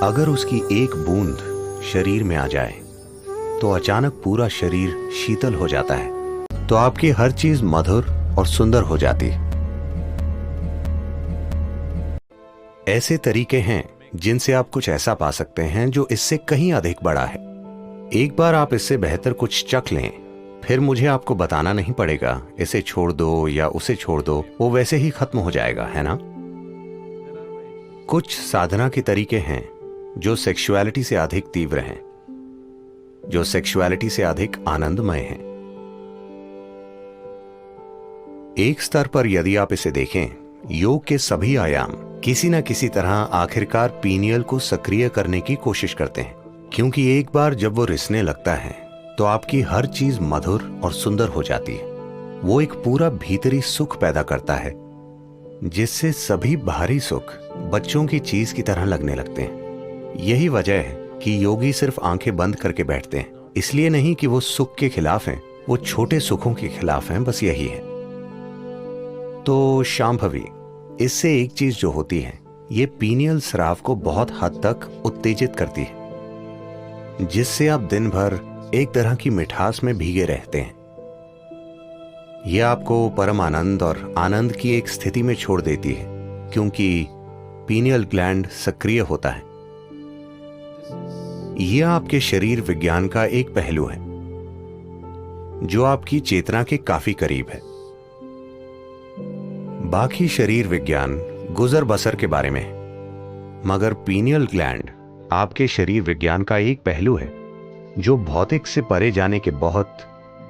अगर उसकी एक बूंद शरीर में आ जाए तो अचानक पूरा शरीर शीतल हो जाता है, तो आपकी हर चीज मधुर और सुंदर हो जाती है। ऐसे तरीके हैं जिनसे आप कुछ ऐसा पा सकते हैं जो इससे कहीं अधिक बड़ा है। एक बार आप इससे बेहतर कुछ चख लें, फिर मुझे आपको बताना नहीं पड़ेगा इसे छोड़ दो या उसे छोड़ दो, वो वैसे ही खत्म हो जाएगा, है ना? कुछ साधना के तरीके हैं जो सेक्सुअलिटी से अधिक तीव्र हैं, जो सेक्सुअलिटी से अधिक आनंदमय हैं। एक स्तर पर यदि आप इसे देखें, योग के सभी आयाम किसी न किसी तरह आखिरकार पीनियल को सक्रिय करने की कोशिश करते हैं, क्योंकि एक बार जब वो रिसने लगता है तो आपकी हर चीज मधुर और सुंदर हो जाती है। वो एक पूरा भीतरी सुख पैदा करता है जिससे सभी बाहरी सुख बच्चों की चीज की तरह लगने लगते हैं। यही वजह है कि योगी सिर्फ आंखें बंद करके बैठते हैं, इसलिए नहीं कि वो सुख के खिलाफ हैं, वो छोटे सुखों के खिलाफ हैं, बस यही है। तो शांभवी, इससे एक चीज जो होती है, ये पीनियल स्राव को बहुत हद तक उत्तेजित करती है, जिससे आप दिन भर एक तरह की मिठास में भीगे रहते हैं। यह आपको परम आनंद और आनंद की एक स्थिति में छोड़ देती है, क्योंकि पीनियल ग्लैंड सक्रिय होता है। यह आपके शरीर विज्ञान का एक पहलू है जो आपकी चेतना के काफी करीब है। बाकी शरीर विज्ञान गुजर बसर के बारे में है, मगर पीनियल ग्लैंड आपके शरीर विज्ञान का एक पहलू है जो भौतिक से परे जाने के बहुत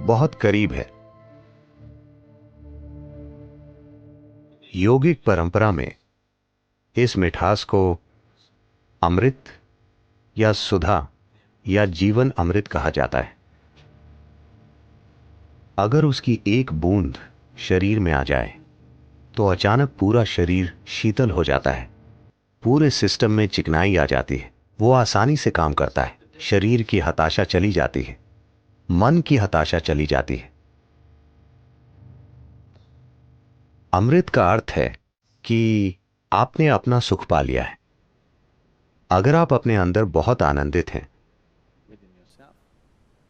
बहुत करीब है। योगिक परंपरा में इस मिठास को अमृत या सुधा या जीवन अमृत कहा जाता है। अगर उसकी एक बूंद शरीर में आ जाए तो अचानक पूरा शरीर शीतल हो जाता है, पूरे सिस्टम में चिकनाई आ जाती है, वो आसानी से काम करता है, शरीर की हताशा चली जाती है, मन की हताशा चली जाती है। अमृत का अर्थ है कि आपने अपना सुख पा लिया है। अगर आप अपने अंदर बहुत आनंदित हैं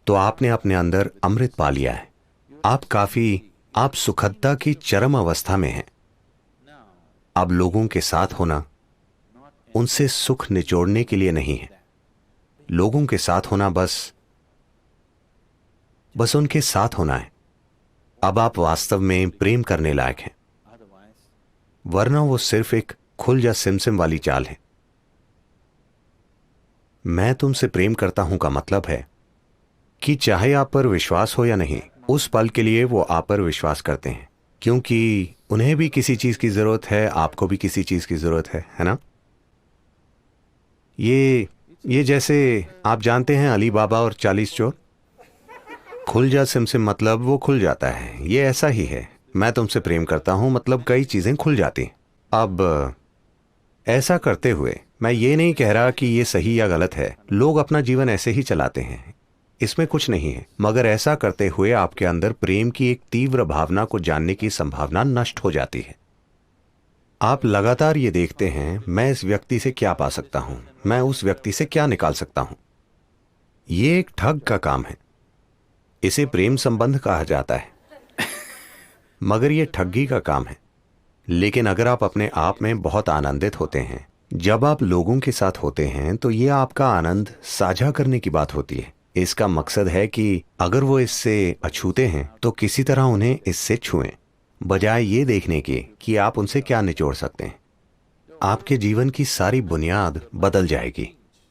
तो आपने अपने अंदर अमृत पा लिया है। आप सुखदता की चरम अवस्था में हैं। अब लोगों के साथ होना उनसे सुख निचोड़ने के लिए नहीं है। लोगों के साथ होना बस उनके साथ होना है। अब आप वास्तव में प्रेम करने लायक हैं, वरना वो सिर्फ एक खुल जा सिमसिम वाली चाल है। मैं तुमसे प्रेम करता हूं का मतलब है कि चाहे आप पर विश्वास हो या नहीं, उस पल के लिए वो आप पर विश्वास करते हैं, क्योंकि उन्हें भी किसी चीज की जरूरत है, आपको भी किसी चीज की जरूरत है ना? ये जैसे आप जानते हैं अली बाबा और 40 चोर। खुल जा सिमसिम मतलब वो खुल जाता है। ये ऐसा ही है, मैं तुमसे प्रेम करता हूं मतलब कई चीजें खुल जाती हैं। अब ऐसा करते हुए मैं ये नहीं कह रहा कि ये सही या गलत है, लोग अपना जीवन ऐसे ही चलाते हैं, इसमें कुछ नहीं है, मगर ऐसा करते हुए आपके अंदर प्रेम की एक तीव्र भावना को जानने की संभावना नष्ट हो जाती है। आप लगातार ये देखते हैं, मैं इस व्यक्ति से क्या पा सकता हूं, मैं उस व्यक्ति से क्या निकाल सकता हूं। ये एक ठग का काम है, इसे प्रेम संबंध कहा जाता है, मगर यह ठगी का काम है। लेकिन अगर आप अपने आप में बहुत आनंदित होते हैं, जब आप लोगों के साथ होते हैं, तो यह आपका आनंद साझा करने की बात होती है। इसका मकसद है कि अगर वो इससे अछूते हैं तो किसी तरह उन्हें इससे छुएं, बजाय ये देखने के कि आप उनसे क्या निचोड़ सकते हैं। आपके जीवन की सारी बुनियाद बदल जाएगी।